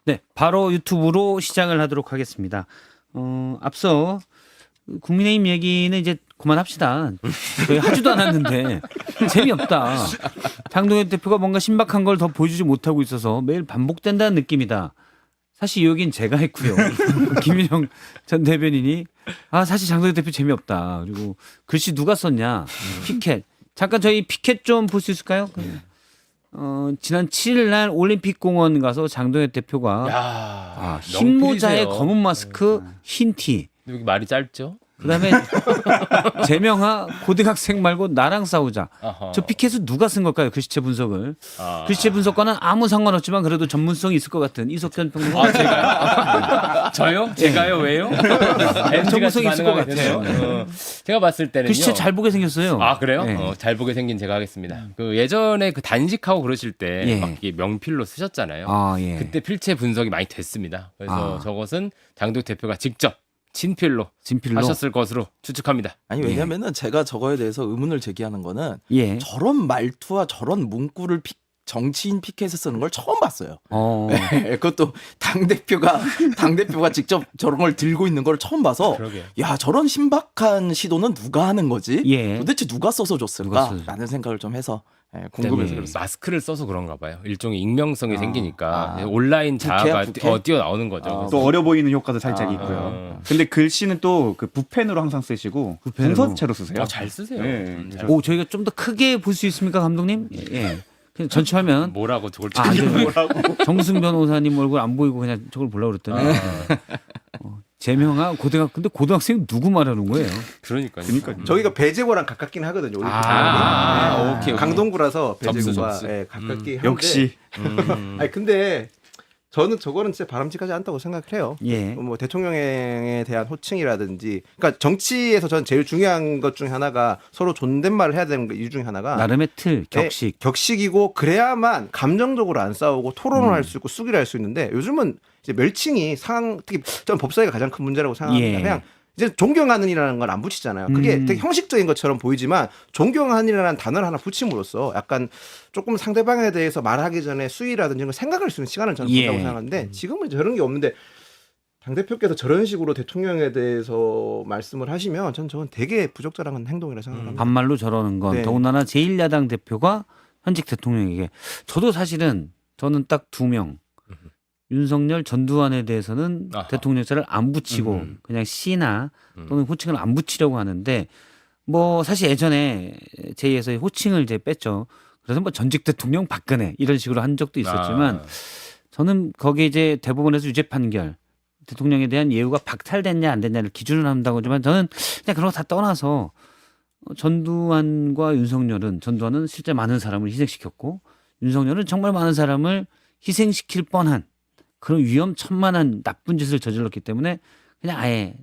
네, 바로 유튜브로 시작을 하도록 하겠습니다. 앞서 국민의힘 얘기는 이제 그만합시다. 저희 하지도 않았는데 재미없다. 장동현 대표가 뭔가 신박한 걸 더 보여주지 못하고 있어서 매일 반복된다는 느낌이다. 사실 이 얘기는 제가 했고요. 김일영 전 대변인이 사실 장동현 대표 재미없다. 그리고 글씨 누가 썼냐. 피켓. 잠깐 저희 피켓 좀 볼 수 있을까요? 지난 7일 날 올림픽 공원 가서 장동현 대표가 흰 모자에 검은 마스크, 흰 티. 여기 말이 짧죠? 그다음에 제명하 고등학생 말고 나랑 싸우자. 아하. 저 피켓은 누가 쓴 걸까요? 글씨체 분석을. 글씨체 분석과는 아무 상관없지만 그래도 전문성이 있을 것 같은 이석현 평론가. 제가요? 저요? 제가요? 왜요? 전문성이 있을 것 같아요. 제가 봤을 때는요. 글씨체 잘 보게 생겼어요. 아 그래요? 네. 잘 보게 생긴 제가 하겠습니다. 그 예전에 그 단식하고 그러실 때 예. 막 명필로 쓰셨잖아요. 예. 그때 필체 분석이 많이 됐습니다. 그래서 아. 저것은 장동현 대표가 직접 친필로 하셨을 것으로 추측합니다. 아니 왜냐면은 제가 저거에 대해서 의문을 제기하는 거는 예. 저런 말투와 저런 문구를 정치인 피켓에 쓰는 걸 처음 봤어요. 네, 그것도 당 대표가 직접 저런 걸 들고 있는 걸 처음 봐서 그러게요. 야 저런 신박한 시도는 누가 하는 거지? 예. 도대체 누가 써서 누가 줬을까라는 써서. 생각을 좀 해서 궁금해서 네, 그렇습니다. 마스크를 써서 그런가 봐요. 일종의 익명성이 생기니까 온라인 자아가 부캐? 뛰어나오는 거죠. 또 어려 보이는 효과도 살짝 있고요. 근데 글씨는 또 그 붓펜으로 항상 쓰시고 문서체로 쓰세요. 잘 쓰세요. 네. 저희가 좀 더 크게 볼 수 있습니까, 감독님? 예. 그냥 전체 화면. 뭐라고 저걸 안 돼요. 정승 변호사님 얼굴 안 보이고 그냥 저걸 보려고 그랬더니 제명하 근데 고등학생 누구 말하는 거예요? 그러니까요. 저희가 배제고랑 가깝긴 하거든요. 올림픽 오케이. 강동구라서 배제고가 점수. 가깝긴 한데. 역시 아니 근데 저는 저거는 진짜 바람직하지 않다고 생각을 해요. 예. 뭐 대통령에 대한 호칭이라든지, 그러니까 정치에서 저는 제일 중요한 것 중에 하나가 서로 존댓말을 해야 되는 이유 중에 하나가 나름의 틀, 격식. 격식이고 그래야만 감정적으로 안 싸우고 토론을 할 수 있고 수기를 할 수 있는데 요즘은 이제 멸칭이 특히 전 법사위가 가장 큰 문제라고 생각합니다. 예. 그냥 이제 존경하는이라는 걸 안 붙이잖아요. 그게 되게 형식적인 것처럼 보이지만 존경하는이라는 단어를 하나 붙임으로써 약간 조금 상대방에 대해서 말하기 전에 수위라든지 이런 걸 생각할 수 있는 시간을 저는 예. 본다고 생각하는데 지금은 저런 게 없는데 당 대표께서 저런 식으로 대통령에 대해서 말씀을 하시면 저는 되게 부적절한 행동이라고 생각합니다. 반말로 저러는 건 네. 더군다나 제1야당 대표가 현직 대통령에게 저도 사실은 저는 딱 2명 윤석열 전두환에 대해서는 아하. 대통령자를 안 붙이고 그냥 씨나 또는 호칭을 안 붙이려고 하는데 뭐 사실 예전에 제2에서의 호칭을 이제 뺐죠. 그래서 뭐 전직 대통령 박근혜 이런 식으로 한 적도 있었지만 저는 거기에 이제 대법원에서 유죄 판결 대통령에 대한 예우가 박탈됐냐 안 됐냐를 기준으로 한다고 하지만 저는 그냥 그런 거 다 떠나서 전두환과 전두환은 실제 많은 사람을 희생시켰고 윤석열은 정말 많은 사람을 희생시킬 뻔한 그런 위험천만한 나쁜 짓을 저질렀기 때문에 그냥 아예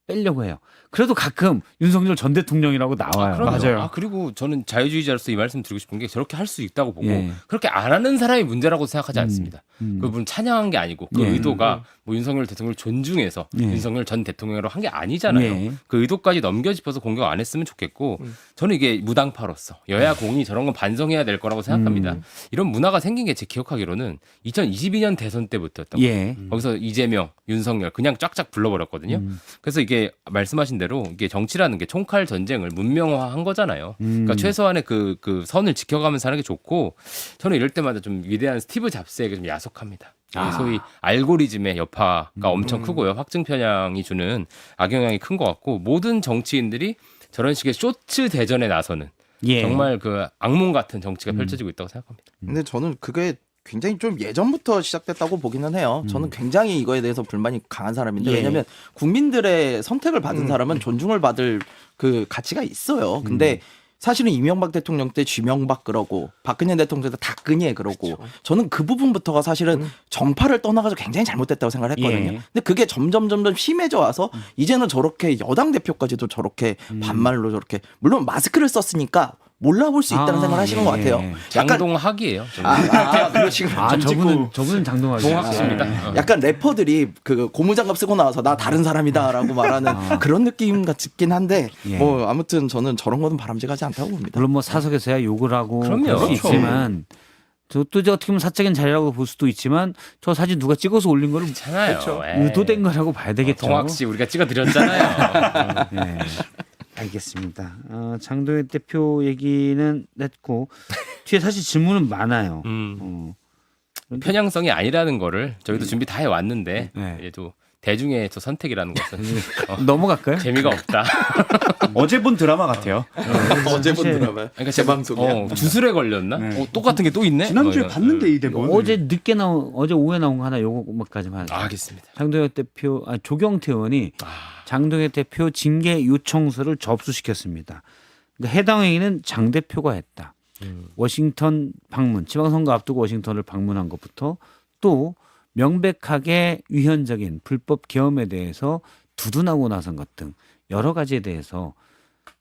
빼려고 해요. 그래도 가끔 윤석열 전 대통령이라고 나와요. 그럼요. 맞아요. 그리고 저는 자유주의자로서 이 말씀 드리고 싶은 게 저렇게 할 수 있다고 보고 예. 그렇게 안 하는 사람이 문제라고 생각하지 않습니다. 그분 찬양한 게 아니고 그 예. 의도가 뭐 윤석열 대통령을 존중해서 예. 윤석열 전 대통령으로 한 게 아니잖아요. 예. 그 의도까지 넘겨짚어서 공격 안 했으면 좋겠고 저는 이게 무당파로서 여야 공이 저런 건 반성해야 될 거라고 생각합니다. 이런 문화가 생긴 게 제 기억하기로는 2022년 대선 때부터였던 거예요. 예. 거기서 이재명, 윤석열 그냥 쫙쫙 불러버렸거든요. 그래서 이게 말씀하신 대로 이게 정치라는 게 총칼 전쟁을 문명화한 거잖아요. 그러니까 최소한의 그 선을 지켜가면서 하는 게 좋고 저는 이럴 때마다 좀 위대한 스티브 잡스에게 좀 야속합니다. 소위 알고리즘의 여파가 엄청 크고요. 확증 편향이 주는 악영향이 큰 것 같고 모든 정치인들이 저런 식의 쇼츠 대전에 나서는 예. 정말 그 악몽 같은 정치가 펼쳐지고 있다고 생각합니다. 근데 저는 그게 굉장히 좀 예전부터 시작됐다고 보기는 해요. 저는 굉장히 이거에 대해서 불만이 강한 사람인데 예. 왜냐하면 국민들의 선택을 받은 사람은 존중을 받을 그 가치가 있어요. 근데 사실은 이명박 대통령 때 쥐명박 그러고 박근혜 대통령 때 닥근예 그러고 저는 그 부분부터가 사실은 정파를 떠나가지고 굉장히 잘못됐다고 생각을 했거든요. 예. 근데 그게 점점 심해져 와서 이제는 저렇게 여당 대표까지도 저렇게 반말로 저렇게 물론 마스크를 썼으니까 몰라볼 수 있다는 생각을 하시는 것 같아요. 약간 장동학이에요. 지금 저분은 장동학이 동학입니다. 약간 래퍼들이 그 고무장갑 쓰고 나와서 나 다른 사람이다라고 말하는 그런 느낌 같긴 한데 예. 뭐 아무튼 저는 저런 거는 바람직하지 않다고 봅니다. 물론 뭐 사석에서야 욕을 하고 그럼요. 그럴 수 그렇죠. 있지만 저도 이제 어떻게 보면 사적인 자리라고 볼 수도 있지만 저 사진 누가 찍어서 올린 거를 괜찮아요. 에이. 의도된 거라고 봐야 되겠죠. 동학 씨 우리가 찍어드렸잖아요. 네. 알겠습니다. 장동혁 대표 얘기는 냈고 뒤에 사실 질문은 많아요. 편향성이 아니라는 거를 저희도 준비 다 해왔는데 네. 얘도 대중의 또 선택이라는 것은 넘어갈까요? 재미가 없다. 어제 본 드라마 같아요. 어제 본 사실- 드라마. 그러니까 재방송이야. 주술에 걸렸나? 네. 똑같은 게 또 있네. 지난주에 뭐 이런. 봤는데 이 대본. 어제 늦게 나온 어제 오후에 나온 거 하나 요거까지만 하죠. 알겠습니다. 장동혁 대표 조경태 의원이 장동혁 대표 징계 요청서를 접수시켰습니다. 그러니까 해당 행위는 장 대표가 했다. 워싱턴 방문, 지방선거 앞두고 워싱턴을 방문한 것부터 또 명백하게 위헌적인 불법 계엄에 대해서 두둔하고 나선 것 등 여러 가지에 대해서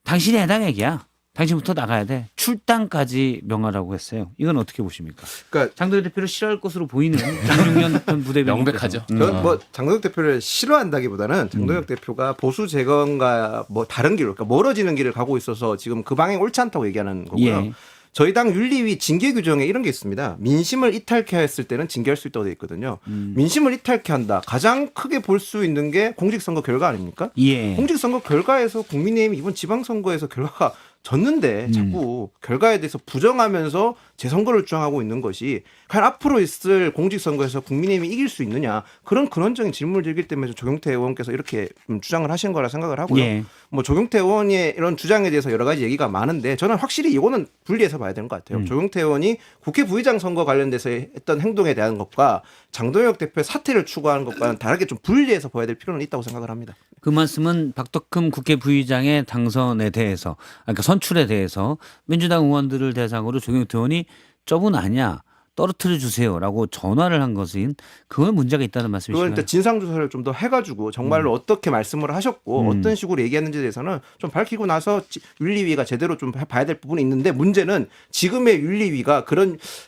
당신이 해당 얘기야. 당신부터 나가야 돼. 출당까지 명하라고 했어요. 이건 어떻게 보십니까? 그러니까 장동혁 대표를 싫어할 것으로 보이는 장용현 전 부대변인 명백하죠. 저는 뭐 장동혁 대표를 싫어한다기보다는 장동혁 대표가 보수 재건과 뭐 다른 길, 그러니까 멀어지는 길을 가고 있어서 지금 그 방향이 옳지 않다고 얘기하는 거고요. 예. 저희 당 윤리위 징계 규정에 이런 게 있습니다. 민심을 이탈케 했을 때는 징계할 수 있다고 돼 있거든요. 민심을 이탈케 한다. 가장 크게 볼 수 있는 게 공직선거 결과 아닙니까? 예. 공직선거 결과에서 국민의힘이 이번 지방선거에서 결과가 졌는데 자꾸 결과에 대해서 부정하면서 재선거를 주장하고 있는 것이 과연 앞으로 있을 공직선거에서 국민의힘이 이길 수 있느냐 그런 근원적인 질문을 드리기 때문에 조경태 의원께서 이렇게 주장을 하신 거라 생각을 하고요. 예. 뭐 조경태 의원의 이런 주장에 대해서 여러 가지 얘기가 많은데 저는 확실히 이거는 분리해서 봐야 되는 것 같아요. 조경태 의원이 국회 부의장 선거 관련돼서 했던 행동에 대한 것과 장동혁 대표의 사퇴를 추구하는 것과는 다르게 좀 분리해서 봐야 될 필요는 있다고 생각을 합니다. 그 말씀은 박덕흠 국회 부의장의 당선에 대해서, 그러니까 선출에 대해서 민주당 의원들을 대상으로 조경태 의원이 저분 아니야 떨어뜨려 주세요라고 전화를 한 것은 그건 문제가 있다는 그건 말씀이신가요? 일단 진상 조사를 좀 더 해가지고 정말로 어떻게 말씀을 하셨고 어떤 식으로 얘기했는지에 대해서는 좀 밝히고 나서 윤리위가 제대로 좀 봐야 될 부분이 있는데 문제는 지금의 윤리위가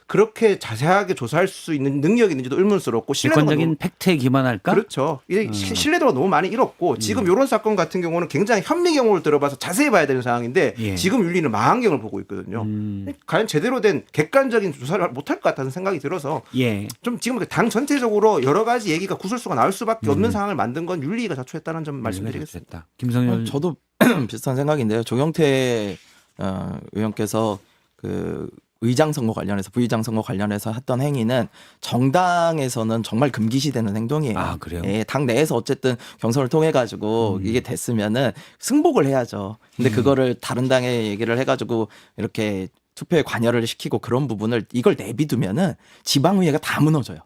그렇게 자세하게 조사할 수 있는 능력이 있는지도 의문스럽고 신뢰도가 객관적인 너무 팩트에 기반할까? 그렇죠. 이게 신뢰도가 너무 많이 잃었고 지금 이런 사건 같은 경우는 굉장히 현미 경우를 들어봐서 자세히 봐야 되는 상황인데 예. 지금 윤리는 망원경을 보고 있거든요. 과연 제대로 된 객관적인 조사를 못할 것 같다는 생각이 들어서 예. 좀 지금 당 전체적으로 여러 가지 얘기가 구설수가 나올 수밖에 없는 상황을 만든 건 윤리위가 자초했다는 점 말씀드리겠습니다. 김성현 저도 비슷한 생각인데요. 조경태 의원께서 그 의장 선거 관련해서 부의장 선거 관련해서 했던 행위는 정당에서는 정말 금기시되는 행동이에요. 아, 그래요? 예, 당 내에서 어쨌든 경선을 통해 가지고 이게 됐으면은 승복을 해야죠. 근데 그거를 다른 당에 얘기를 해가지고 이렇게 투표에 관여를 시키고 그런 부분을 이걸 내비두면은 지방의회가 다 무너져요.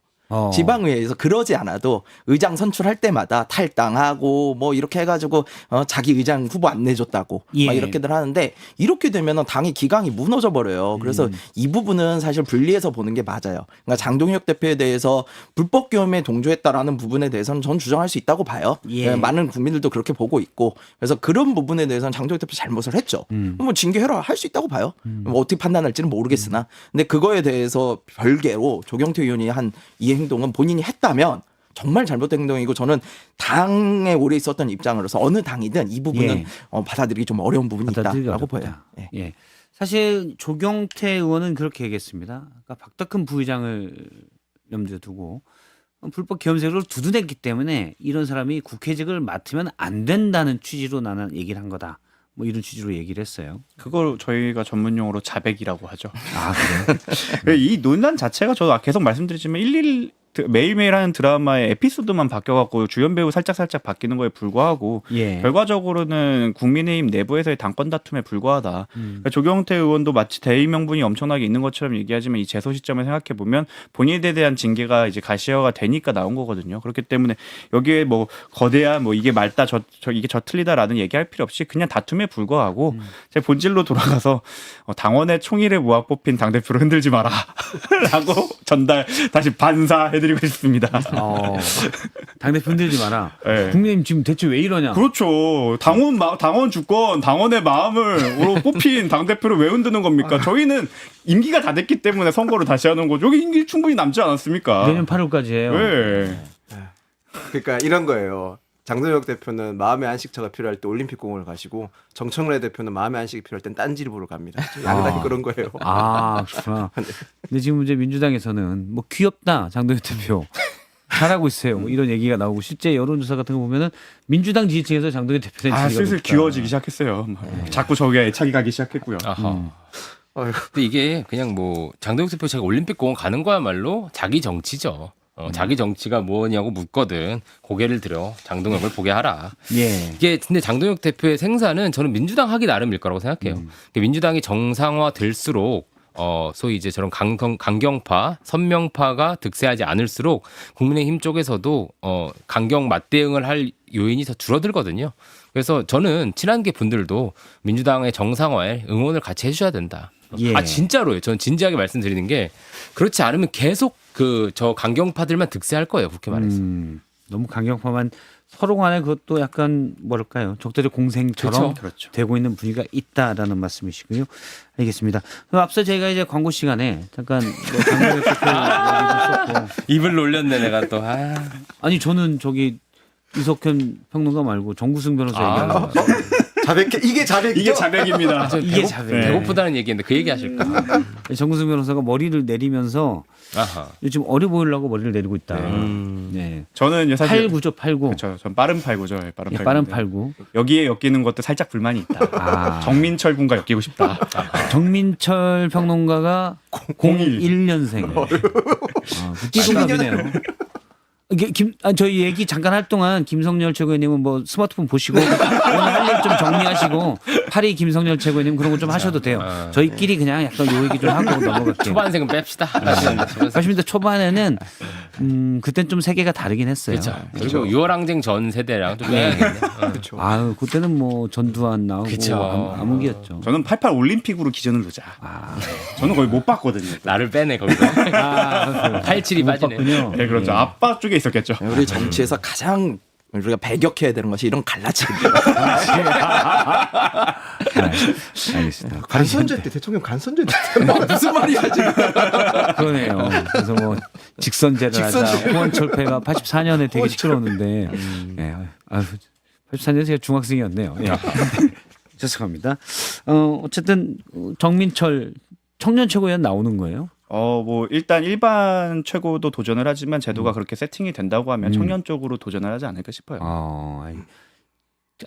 지방의회에서 그러지 않아도 의장 선출할 때마다 탈당하고 뭐 이렇게 해가지고 자기 의장 후보 안 내줬다고 예. 막 이렇게들 하는데 이렇게 되면은 당의 기강이 무너져 버려요. 그래서 이 부분은 사실 분리해서 보는 게 맞아요. 그러니까 장동혁 대표에 대해서 불법 계엄에 동조했다라는 부분에 대해서는 전 주장할 수 있다고 봐요. 예. 많은 국민들도 그렇게 보고 있고 그래서 그런 부분에 대해서는 장동혁 대표 잘못을 했죠. 뭐 징계해라 할 수 있다고 봐요. 뭐 어떻게 판단할지는 모르겠으나 근데 그거에 대해서 별개로 조경태 의원이 한 이 행동은 본인이 했다면 정말 잘못된 행동이고 저는 당에 오래 있었던 입장으로서 어느 당이든 이 부분은 예. 받아들이기 좀 어려운 부분이 받아들이기 있다라고 어렵다. 보여요. 예. 예. 사실 조경태 의원은 그렇게 얘기했습니다. 그러니까 박덕흠 부의장을 염두에 두고 불법 계엄세를 두둔했기 때문에 이런 사람이 국회직을 맡으면 안 된다는 취지로 나는 얘기를 한 거다. 뭐 이런 취지로 얘기를 했어요. 그걸 저희가 전문용어로 자백이라고 하죠. 아 그래요? 이 논란 자체가 저도 계속 말씀드리지만 매일매일 하는 드라마의 에피소드만 바뀌어갖고 주연 배우 살짝 바뀌는 거에 불과하고 예. 결과적으로는 국민의힘 내부에서의 당권 다툼에 불과하다. 그러니까 조경태 의원도 마치 대의 명분이 엄청나게 있는 것처럼 얘기하지만 이 제소 시점을 생각해 보면 본인에 대한 징계가 이제 가시화가 되니까 나온 거거든요. 그렇기 때문에 여기에 뭐 거대한 뭐 이게 맑다 이게 저 틀리다라는 얘기할 필요 없이 그냥 다툼에 불과하고 제 본질로 돌아가서 당원의 총의를 모아 뽑힌 당 대표를 흔들지 마라라고 다시 반사해. 드리고 싶습니다. 당대표 흔들지 마라. 네. 국민의힘 지금 대체 왜 이러냐? 그렇죠. 당원 주권, 당원의 마음으로 뽑힌 당 대표를 왜 흔드는 겁니까? 저희는 임기가 다 됐기 때문에 선거를 다시 하는 거죠. 여기 임기 충분히 남지 않았습니까? 내년 8월까지 해요. 네. 그러니까 이런 거예요. 장동혁 대표는 마음의 안식처가 필요할 때 올림픽공원을 가시고 정청래 대표는 마음의 안식이 필요할 땐 딴지를 보러 갑니다. 양당이 그런 거예요. 아, 그렇구나. 근데 지금 이제 민주당에서는 뭐 귀엽다 장동혁 대표 잘하고 있어요. 뭐 이런 얘기가 나오고 실제 여론조사 같은 거 보면은 민주당 지지층에서 장동혁 대표는 아, 지지가 슬슬 높다. 귀여워지기 시작했어요. 자꾸 저게 애착이 가기 시작했고요. 아하. 어휴. 근데 이게 그냥 뭐 장동혁 대표 제가 올림픽 공원 가는 거야말로 자기 정치죠. 자기 정치가 뭐냐고 묻거든 고개를 들어 장동혁을 보게 하라. 예. 이게 근데 장동혁 대표의 생사는 저는 민주당 하기 나름일 거라고 생각해요. 민주당이 정상화 될수록 소위 이제 저런 강경파, 선명파가 득세하지 않을수록 국민의힘 쪽에서도 강경 맞대응을 할 요인이 더 줄어들거든요. 그래서 저는 친한계 분들도 민주당의 정상화에 응원을 같이 해주셔야 된다. 예. 아 진짜로요. 저는 진지하게 말씀드리는 게 그렇지 않으면 계속 저 강경파들만 득세할 거예요. 그렇게 말해서. 너무 강경파만 서로 간에 그것도 약간 뭐랄까요 적대적 공생처럼 그렇죠. 되고 있는 분위기가 있다라는 말씀이시고요. 알겠습니다. 그럼 앞서 저희가 이제 광고 시간에 잠깐 뭐 장동혁 대표 얘기도 있었고 입을 놀렸네 내가 또. 아니 저는 저기 이석현 평론가 말고 정구승 변호사 아. 얘기하는 거. 자백해 이게 자백이죠? 이게 자백입니다. 이게 자백. 네. 배고프다는 얘기인데 그 얘기 하실까? 정구승 변호사가 머리를 내리면서 아하. 요즘 어려 보이려고 머리를 내리고 있다. 네. 저는 사실 8구죠, 8구. 그렇죠. 전 빠른 8구죠. 예, 빠른 예, 8구. 빠른 8구. 여기에 엮이는 것도 살짝 불만이 있다. 아. 정민철 군과 엮이고 싶다. 정민철 평론가가 01년생. 띠동갑이네요. 저희 얘기 잠깐 할 동안 김성렬 최고위원님은 뭐 스마트폰 보시고 오늘 할 일 좀 정리하시고 파리 김성렬 최고위원님 그런 거 좀 하셔도 돼요. 저희끼리 그냥 약간 요 얘기 좀 하고 넘어갈게요. 초반생은 뺍시다. 80년대 초반에는 그땐 좀 세계가 다르긴 했어요. 그렇죠. 그리고 유월항쟁 전 세대랑 좀 해야겠네. 그렇죠. 아유 그때는 뭐 전두환 나오고 그쵸. 암흑이었죠. 저는 88 올림픽으로 기준을 두자. 저는 거의 못 봤거든요. 나를 빼네 거기서. 아, 87이 빠지네. 봤군요. 네, 그렇죠. 아빠 쪽에 있었겠죠. 우리 정치에서 가장 우리가 배격해야 되는 것이 이런 갈라치기입니다. 알겠습니다. 간선제 때 대통령 간선제 때 무슨 말이야 지금? 그러네요. 그래서 뭐 직선제를 하자. 후원철폐가 84년에 되게 시끄러웠는데, 예, 아유, 84년에 제가 중학생이었네요. 예. 죄송합니다. 어쨌든 정민철 청년 최고위원 나오는 거예요? 뭐 일단 일반 최고도 도전을 하지만 제도가 그렇게 세팅이 된다고 하면 청년 쪽으로 도전을 하지 않을까 싶어요.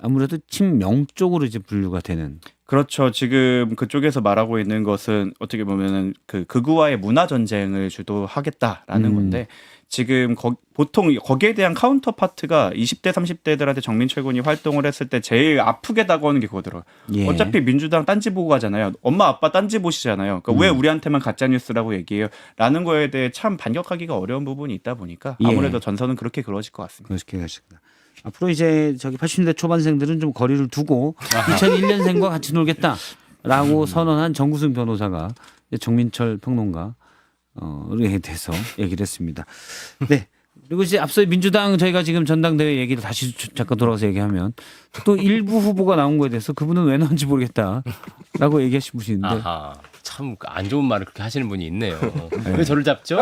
아무래도 친명 쪽으로 이제 분류가 되는. 그렇죠. 지금 그쪽에서 말하고 있는 것은 어떻게 보면은 그 극우와의 문화 전쟁을 주도하겠다라는 건데 지금 보통 거기에 대한 카운터 파트가 20대 30대들한테 정민철 군이 활동을 했을 때 제일 아프게 다가오는 게 그거더라고요. 예. 어차피 민주당 딴지 보고 가잖아요. 엄마 아빠 딴지 보시잖아요. 그러니까 왜 우리한테만 가짜 뉴스라고 얘기해요? 라는 거에 대해 참 반격하기가 어려운 부분이 있다 보니까 아무래도 전선은 그렇게 그려질 것 같습니다. 그렇게 가시구나. 앞으로 이제 저기 80년대 초반생들은 좀 거리를 두고 2001년생과 같이 놀겠다라고 선언한 정구승 변호사가 이제 정민철 평론가 에 대해서 얘기를 했습니다. 네. 그리고 이제 앞서 민주당 저희가 지금 전당대회 얘기를 다시 잠깐 돌아가서 얘기하면 또 일부 후보가 나온 거에 대해서 그분은 왜 나온지 모르겠다라고 얘기하신 분이 있는데 아하. 참 안 좋은 말을 그렇게 하시는 분이 있네요. 왜 저를 잡죠?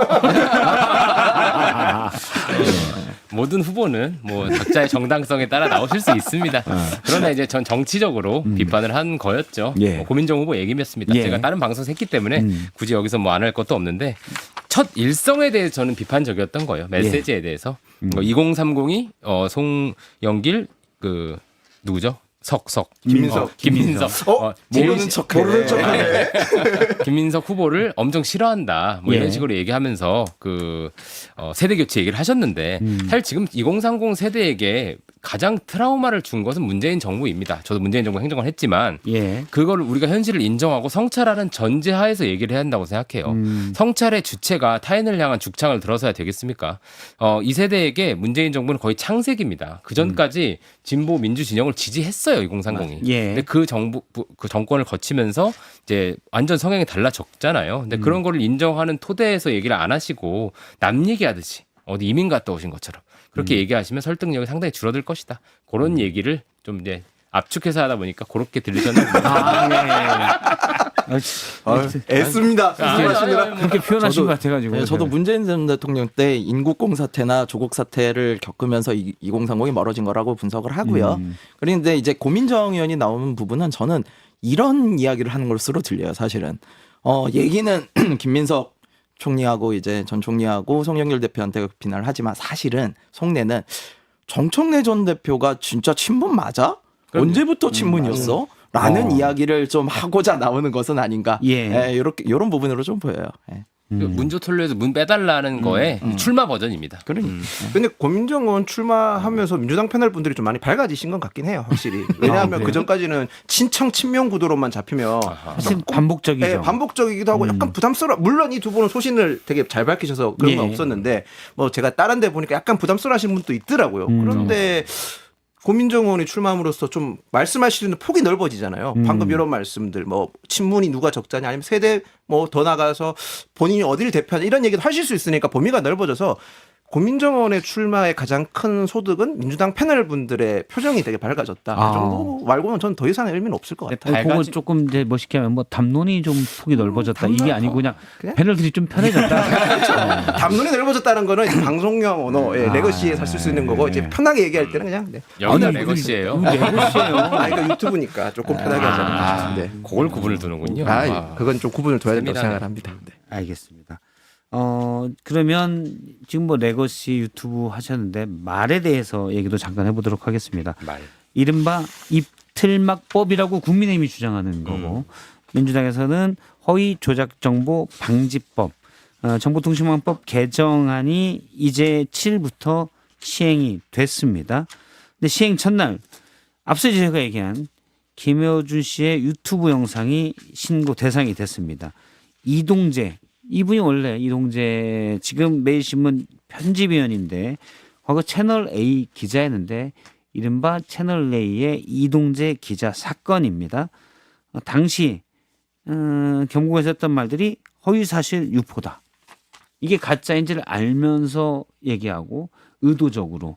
모든 후보는 뭐 각자의 정당성에 따라 나오실 수 있습니다. 그러나 이제 전 정치적으로 비판을 한 거였죠. 예. 뭐 고민정 후보 얘기였습니다. 예. 제가 다른 방송 했기 때문에 굳이 여기서 뭐 안 할 것도 없는데 첫 일성에 대해서 저는 비판적이었던 거예요. 메시지에 대해서. 2030이 송영길 그 누구죠? 김민석. 김민석. 모르는 척해. 모르는 척해. 김민석 후보를 엄청 싫어한다. 뭐 이런 예. 식으로 얘기하면서 그 세대 교체 얘기를 하셨는데 사실 지금 2030 세대에게 가장 트라우마를 준 것은 문재인 정부입니다. 저도 문재인 정부 행정을 했지만 예. 그걸 우리가 현실을 인정하고 성찰하는 전제하에서 얘기를 해야 한다고 생각해요. 성찰의 주체가 타인을 향한 죽창을 들어서야 되겠습니까? 이 세대에게 문재인 정부는 거의 창색입니다. 그 전까지 진보 민주 진영을 지지했어요 2030이. 예. 근데 그 정권을 거치면서 이제 완전 성향이 달라졌잖아요. 근데 그런 거를 인정하는 토대에서 얘기를 안 하시고 남 얘기하듯이 어디 이민 갔다 오신 것처럼 그렇게 얘기하시면 설득력이 상당히 줄어들 것이다. 그런 얘기를 좀 이제 압축해서 하다 보니까 그렇게 들리셨나 보네요. 애씁니다. 수고하십니다. 그렇게 표현하신 저도- 것 같아가지고. 네, 저도 문재인 전 대통령 때 인국공 사태나 조국 사태를 겪으면서 2030이 멀어진 거라고 분석을 하고요. 그런데 이제 고민정 의원이 나오는 부분은 저는 이런 이야기를 하는 것으로 들려요. 사실은 얘기는 김민석 총리하고 이제 전 총리하고 송영길 대표한테 비난을 하지만 사실은 속내는 정청래 전 대표가 진짜 친문 맞아? 언제부터 친문이었어? 라는 이야기를 좀 하고자 나오는 것은 아닌가. 예. 이런 부분으로 좀 보여요. 예. 그 문조털로에서 문 빼달라는 거에 출마 버전입니다. 그러니까. 근데 고민정 의원 출마하면서 민주당 패널 분들이 좀 많이 밝아지신 건 같긴 해요, 확실히. 왜냐하면 그래요? 그 전까지는 친청 친명 구도로만 잡히면 사실 반복적이죠. 네, 반복적이기도 하고 약간 부담스러워. 물론 이 두 분은 소신을 되게 잘 밝히셔서 그런 건 예. 없었는데 뭐 제가 다른 데 보니까 약간 부담스러워하시는 분도 있더라고요. 그런데 고민정 의원이 출마함으로써 좀 말씀할 수 있는 폭이 넓어지잖아요. 방금 이런 말씀들 뭐 친문이 누가 적자냐 아니면 세대 뭐 더 나가서 본인이 어디를 대표하냐 이런 얘기도 하실 수 있으니까 범위가 넓어져서 고민정 의원의 출마의 가장 큰 소득은 민주당 패널 분들의 표정이 되게 밝아졌다. 아. 그 정도 말고는 전 더 이상의 의미는 없을 것 같아요. 그걸 밝아지- 조금 이제 멋있게 하면 뭐 담론이 좀 폭이 넓어졌다. 이게 아니고 그냥 그냥? 패널들이 좀 편해졌다. 담론이 넓어졌다는 거는 이제 방송용 언어의 레거시에서 쓸 수 있는 거고 이제 편하게 얘기할 때는 그냥 네. 여기가 아니, 레거시예요. 레거시예요. 아 이거 유튜브니까 조금 편하게 하잖아요. 네. 그걸 구분을 두는군요. 그건 좀 구분을 둬야 된다고 세밀하네. 생각을 합니다. 네. 알겠습니다. 그러면 지금 뭐 레거시 유튜브 하셨는데 말에 대해서 얘기도 잠깐 해보도록 하겠습니다. 말. 이른바 입틀막법이라고 국민의힘이 주장하는 거고 민주당에서는 허위 조작 정보 방지법, 정보통신망법 개정안이 이제 7일부터 시행이 됐습니다. 근데 시행 첫날 앞서 제가 얘기한 김효준 씨의 유튜브 영상이 신고 대상이 됐습니다. 이동재 이분이 원래 이동재 지금 매일신문 편집위원인데 과거 채널 A 기자였는데 이른바 채널 A의 이동재 기자 사건입니다. 당시 경고에서 했던 말들이 허위사실 유포다. 이게 가짜인지를 알면서 얘기하고 의도적으로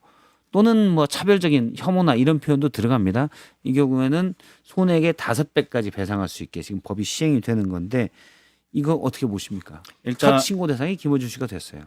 또는 뭐 차별적인 혐오나 이런 표현도 들어갑니다. 이 경우에는 손해액의 5배까지 배상할 수 있게 지금 법이 시행이 되는 건데 이거 어떻게 보십니까? 일단 첫 신고 대상이 김호준 씨가 됐어요.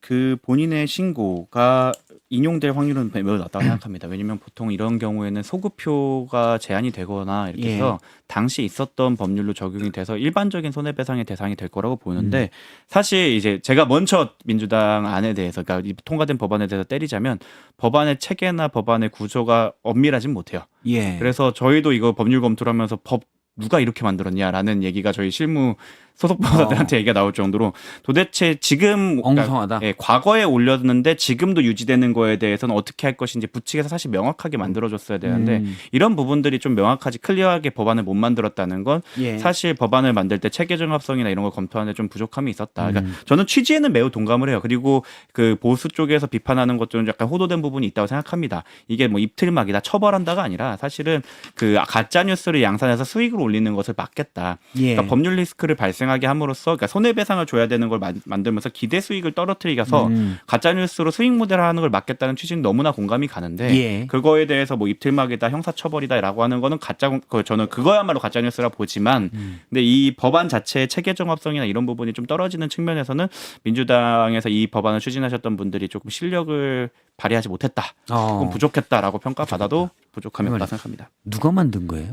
그 본인의 신고가 인용될 확률은 매우 낮다고 생각합니다. 왜냐하면 보통 이런 경우에는 소급표가 제한이 되거나 이렇게 해서 당시 있었던 법률로 적용이 돼서 일반적인 손해배상의 대상이 될 거라고 보는데 사실 이제 제가 먼저 민주당 안에 대해서 그러니까 이 통과된 법안에 대해서 때리자면 법안의 체계나 법안의 구조가 엄밀하진 못해요. 예. 그래서 저희도 이거 법률 검토를 하면서 법 누가 이렇게 만들었냐라는 얘기가 저희 실무 소속 변호사들한테 얘기가 나올 정도로 도대체 지금 엉성하다. 예, 과거에 올렸는데 지금도 유지되는 거에 대해서는 어떻게 할 것인지 부칙에서 사실 명확하게 만들어줬어야 되는데 이런 부분들이 좀 명확하지 클리어하게 법안을 못 만들었다는 건 예. 사실 법안을 만들 때 체계 정합성이나 이런 걸 검토하는데 좀 부족함이 있었다. 그러니까 저는 취지에는 매우 동감을 해요. 그리고 그 보수 쪽에서 비판하는 것들은 약간 호도된 부분이 있다고 생각합니다. 이게 뭐 입틀막이다 처벌한다가 아니라 사실은 그 가짜 뉴스를 양산해서 수익을 올리는 것을 막겠다. 예. 그러니까 법률 리스크를 발생하게 함으로써 그러니까 손해배상을 줘야 되는 걸 만들면서 기대 수익을 떨어뜨리면서 가짜 뉴스로 수익 모델화하는 걸 막겠다는 취지는 너무나 공감이 가는데 예. 그거에 대해서 뭐 입틀막이다 형사처벌이다라고 하는 거는 저는 그거야말로 가짜 뉴스라 보지만 근데 이 법안 자체의 체계 정합성이나 이런 부분이 좀 떨어지는 측면에서는 민주당에서 이 법안을 추진하셨던 분들이 조금 실력을 발휘하지 못했다, 조금 부족했다라고 평가받아도 부족함이 없다 생각합니다. 누가 만든 거예요?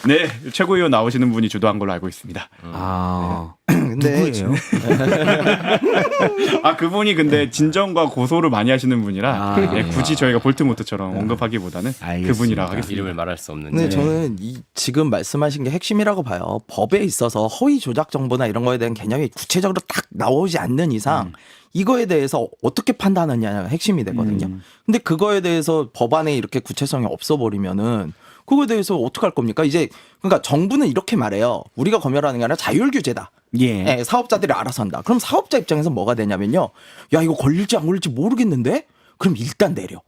네, 최고위원 나오시는 분이 주도한 걸로 알고 있습니다. 아, 근데 누구예요? 아 그분이 근데 진정과 고소를 많이 하시는 분이라 아. 예, 굳이 저희가 볼트모트처럼 언급하기보다는 알겠습니다. 그분이라고 하겠습니다. 이름을 말할 수 없는. 근데 저는 지금 말씀하신 게 핵심이라고 봐요. 법에 있어서 허위 조작 정보나 이런 거에 대한 개념이 구체적으로 딱 나오지 않는 이상 이거에 대해서 어떻게 판단하느냐가 핵심이 되거든요. 근데 그거에 대해서 법안에 이렇게 구체성이 없어 버리면은 그거에 대해서 어떻게 할 겁니까? 이제 그러니까 정부는 이렇게 말해요. 우리가 검열하는 게 아니라 자율 규제다. 예. 예, 사업자들이 알아서 한다. 그럼 사업자 입장에서 뭐가 되냐면요. 야, 이거 걸릴지 안 걸릴지 모르겠는데? 그럼 일단 내려.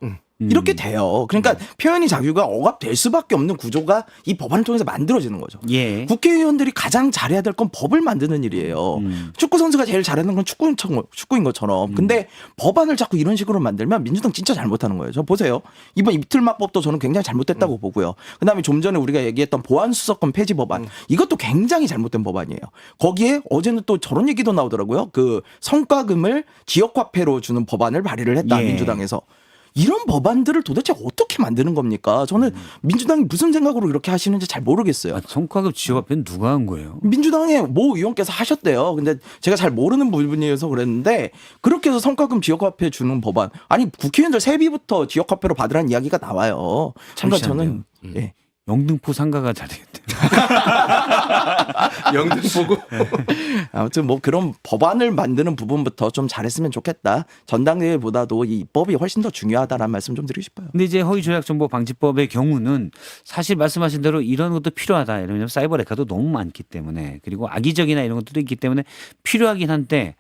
이렇게 돼요. 그러니까 표현의 자유가 억압될 수밖에 없는 구조가 이 법안을 통해서 만들어지는 거죠. 예. 국회의원들이 가장 잘해야 될 건 법을 만드는 일이에요. 축구 선수가 제일 잘하는 건 축구인 것처럼. 근데 법안을 자꾸 이런 식으로 만들면 민주당 진짜 잘못하는 거예요. 저 보세요. 이번 입틀막법도 저는 굉장히 잘못됐다고 보고요. 그다음에 좀 전에 우리가 얘기했던 보안수사권 폐지 법안 이것도 굉장히 잘못된 법안이에요. 거기에 어제는 또 저런 얘기도 나오더라고요. 그 성과금을 지역화폐로 주는 법안을 발의를 했다. 예. 민주당에서. 이런 법안들을 도대체 어떻게 만드는 겁니까? 저는 민주당이 무슨 생각으로 이렇게 하시는지 잘 모르겠어요. 아, 성과급 지역화폐는 누가 한 거예요? 민주당의 모 의원께서 하셨대요. 근데 제가 잘 모르는 부분이어서 그랬는데 그렇게 해서 성과금 지역화폐 주는 법안. 아니 국회의원들 세비부터 지역화폐로 받으라는 이야기가 나와요. 그러니까 저는 예. 영등포 상가가 잘 되겠대요. 영등포구. 아무튼 뭐 그런 법안을 만드는 부분부터 좀 잘했으면 좋겠다. 전당대회보다도 이 입법이 훨씬 더 중요하다라는 말씀 좀 드리고 싶어요. 근데 이제 허위조작정보방지법의 경우는 사실 말씀하신 대로 이런 것도 필요하다. 왜냐하면 사이버 레카도 너무 많기 때문에 그리고 악의적이나 이런 것들도 있기 때문에 필요하긴 한데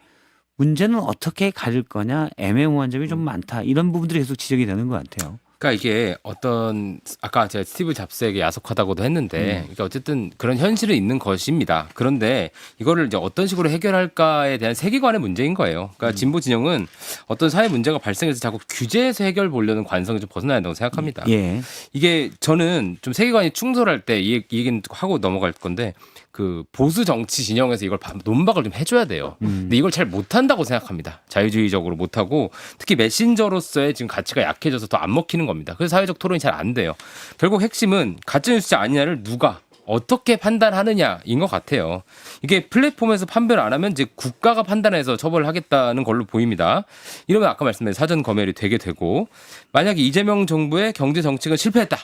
문제는 어떻게 가릴 거냐 애매모호한 점이 좀 많다. 이런 부분들이 계속 지적이 되는 것 같아요. 그러니까 이게 어떤 아까 제가 스티브 잡스에게 야속하다고도 했는데 그러니까 어쨌든 그런 현실은 있는 것입니다. 그런데 이거를 이제 어떤 식으로 해결할까에 대한 세계관의 문제인 거예요. 그러니까 진보 진영은 어떤 사회 문제가 발생해서 자꾸 규제에서 해결 보려는 관성이 좀 벗어나야 된다고 생각합니다. 예. 이게 저는 좀 세계관이 충돌할 때 이 얘기는 하고 넘어갈 건데 그 보수 정치 진영에서 이걸 논박을 좀 해줘야 돼요. 근데 이걸 잘 못한다고 생각합니다. 자유주의적으로 못하고 특히 메신저로서의 지금 가치가 약해져서 더 안 먹히는 겁니다. 그래서 사회적 토론이 잘 안 돼요. 결국 핵심은 가짜뉴스지 아니냐를 누가 어떻게 판단하느냐인 것 같아요. 이게 플랫폼에서 판별 안 하면 이제 국가가 판단해서 처벌을 하겠다는 걸로 보입니다. 이러면 아까 말씀드린 사전 검열이 되게 되고 만약에 이재명 정부의 경제 정책은 실패했다.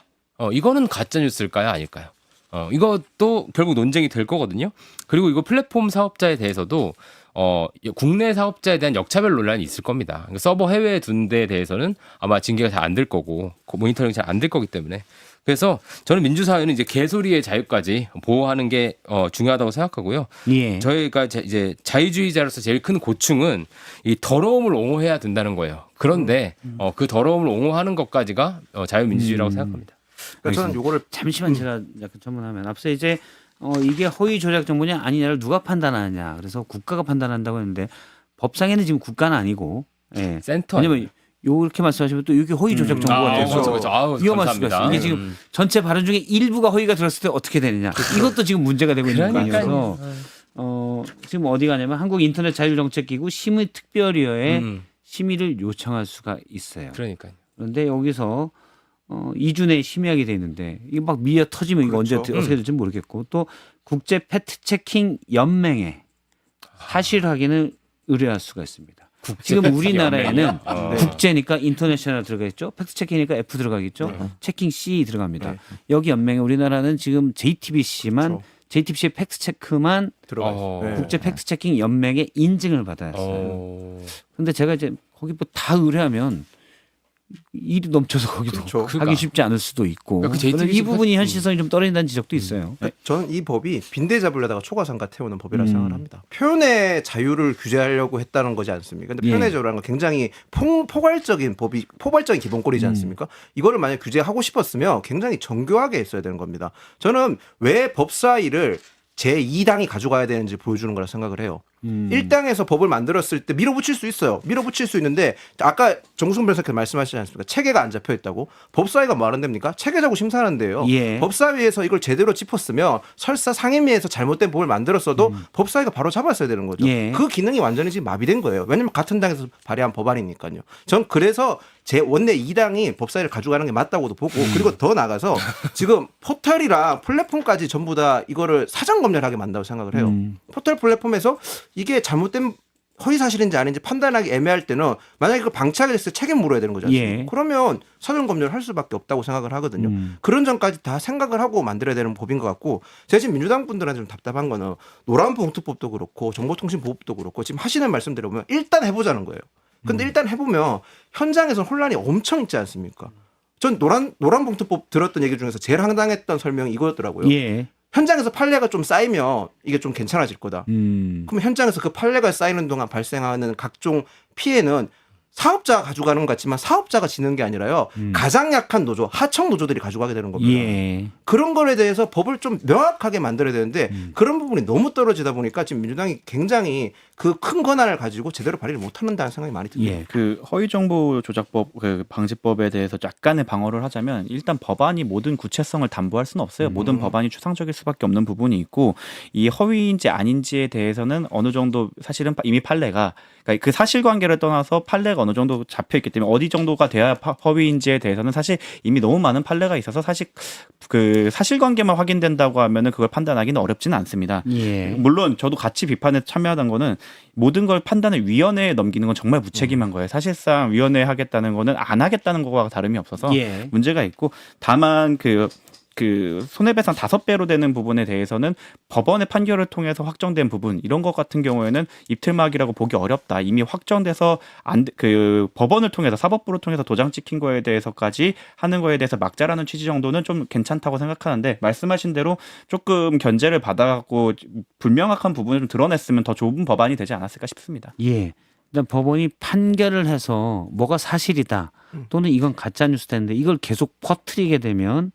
이거는 가짜뉴스일까요? 아닐까요? 이것도 결국 논쟁이 될 거거든요. 그리고 이거 플랫폼 사업자에 대해서도 국내 사업자에 대한 역차별 논란이 있을 겁니다. 그러니까 서버 해외에 둔 데에 대해서는 아마 징계가 잘 안 될 거고 모니터링이 잘 안 될 거기 때문에 그래서 저는 민주사회는 이제 개소리의 자유까지 보호하는 게 중요하다고 생각하고요. 예. 저희가 이제 자유주의자로서 제일 큰 고충은 이 더러움을 옹호해야 된다는 거예요. 그런데 그 더러움을 옹호하는 것까지가 자유민주주의라고 생각합니다. 그러니까 저는 요거를 잠시만 제가 약간 첨언하면 앞서 이제 이게 허위 조작 정보냐 아니냐를 누가 판단하느냐. 그래서 국가가 판단한다고 했는데 법상에는 지금 국가는 아니고 예. 센터 왜냐면 요렇게 말씀하시면 또 이게 허위 조작 정보가 돼서 그렇죠, 그렇죠. 아우, 위험할 감사합니다. 수가 있어요. 이게 지금 전체 발언 중에 일부가 허위가 들었을 때 어떻게 되느냐. 이것도 지금 문제가 되고 있는 그러니까요. 부분이어서 지금 어디 가냐면 한국인터넷자율정책기구 심의특별위원회 심의를 요청할 수가 있어요. 그러니까요. 그런데 여기서 2주 내에 심의하게 돼 있는데 이게 막 미어 터지면 이거 그렇죠. 언제 어떻게 될지 모르겠고 또 국제 팩트체킹 연맹에 사실 확인을 의뢰할 수가 있습니다. 지금 우리나라에는 국제니까 인터내셔널 들어가 있죠. 팩트체킹이니까 F 들어가겠죠. 체킹 C 들어갑니다. 여기 연맹에 우리나라는 지금 JTBC만 그렇죠. JTBC 팩트체크만 들어가 있어요. 네. 국제 팩트체킹 연맹의 인증을 받아야 했어요. 근데 제가 이제 거기 뭐 다 의뢰하면 일이 넘쳐서 거기도 그렇죠. 하기 쉽지 않을 수도 있고 그 저는 이 JTBC 부분이 현실성이 좀 떨어진다는 지적도 있어요. 저는 이 법이 빈대 잡으려다가 초과상가 태우는 법이라 생각을 합니다. 표현의 자유를 규제하려고 했다는 거지 않습니까? 근데 표현의 자유라는 건 굉장히 포괄적인 법이 포괄적인 기본권이지 않습니까? 이거를 만약 규제하고 싶었으면 굉장히 정교하게 했어야 되는 겁니다. 저는 왜 법사위를 제2당이 가져가야 되는지 보여주는 거라 생각을 해요. 1당에서 법을 만들었을 때 밀어붙일 수 있어요. 밀어붙일 수 있는데 아까 정승 변호사께서 말씀하시지 않습니까? 체계가 안 잡혀 있다고. 법사위가 뭐 하는 데입니까? 체계자고 심사하는데요. 예. 법사위에서 이걸 제대로 짚었으면 설사 상임위에서 잘못된 법을 만들었어도 법사위가 바로 잡았어야 되는 거죠. 예. 그 기능이 완전히 지금 마비된 거예요. 왜냐하면 같은 당에서 발의한 법안이니까요. 전 그래서 제 원내 2당이 법사위를 가져가는 게 맞다고도 보고 그리고 더 나가서 지금 포털이랑 플랫폼까지 전부 다 이거를 사전 검열하게 만다고 생각을 해요. 포털 플랫폼에서 이게 잘못된 허위 사실인지 아닌지 판단하기 애매할 때는 만약에 그 방치하게 됐을 때 책임 물어야 되는 거지 않습니까? 예. 그러면 사전 검열을 할 수밖에 없다고 생각을 하거든요. 그런 점까지 다 생각을 하고 만들어야 되는 법인 것 같고 제가 지금 민주당 분들한테 좀 답답한 거는 노란봉투법도 그렇고 정보통신보호법도 그렇고 지금 하시는 말씀 들어보면 일단 해보자는 거예요. 근데 일단 해보면 현장에서 혼란이 엄청 있지 않습니까? 전 노란봉투법 들었던 얘기 중에서 제일 황당했던 설명이 이거였더라고요. 예. 현장에서 판례가 좀 쌓이면 이게 좀 괜찮아질 거다. 그럼 현장에서 그 판례가 쌓이는 동안 발생하는 각종 피해는 사업자가 가져가는 것 같지만 사업자가 지는 게 아니라요. 가장 약한 노조, 하청 노조들이 가져가게 되는 겁니다. 예. 그런 거에 대해서 법을 좀 명확하게 만들어야 되는데 그런 부분이 너무 떨어지다 보니까 지금 민주당이 굉장히 그 큰 권한을 가지고 제대로 발휘를 못한다는 생각이 많이 듭니다. 예. 그 허위정보 조작법 그 방지법에 대해서 약간의 방어를 하자면 일단 법안이 모든 구체성을 담보할 수는 없어요. 모든 법안이 추상적일 수밖에 없는 부분이 있고 이 허위인지 아닌지에 대해서는 어느 정도 사실은 이미 판례가 그러니까 그 사실관계를 떠나서 판례가 어느 정도 잡혀 있기 때문에 어디 정도가 돼야 허위인지에 대해서는 사실 이미 너무 많은 판례가 있어서 사실 그 사실관계만 확인된다고 하면은 그걸 판단하기는 어렵지는 않습니다. 예. 물론 저도 같이 비판에 참여하던 거는 모든 걸 판단을 위원회에 넘기는 건 정말 무책임한 거예요. 사실상 위원회에 하겠다는 거는 안 하겠다는 거와 다름이 없어서 예. 문제가 있고 다만 그 손해배상 5배로 되는 부분에 대해서는 법원의 판결을 통해서 확정된 부분 이런 것 같은 경우에는 입틀막이라고 보기 어렵다. 이미 확정돼서 그 법원을 통해서 사법부를 통해서 도장 찍힌 거에 대해서까지 하는 거에 대해서 막자라는 취지 정도는 좀 괜찮다고 생각하는데 말씀하신 대로 조금 견제를 받아갖고 불명확한 부분을 좀 드러냈으면 더 좋은 법안이 되지 않았을까 싶습니다. 예. 일단 법원이 판결을 해서 뭐가 사실이다 또는 이건 가짜 뉴스 되는데 이걸 계속 퍼뜨리게 되면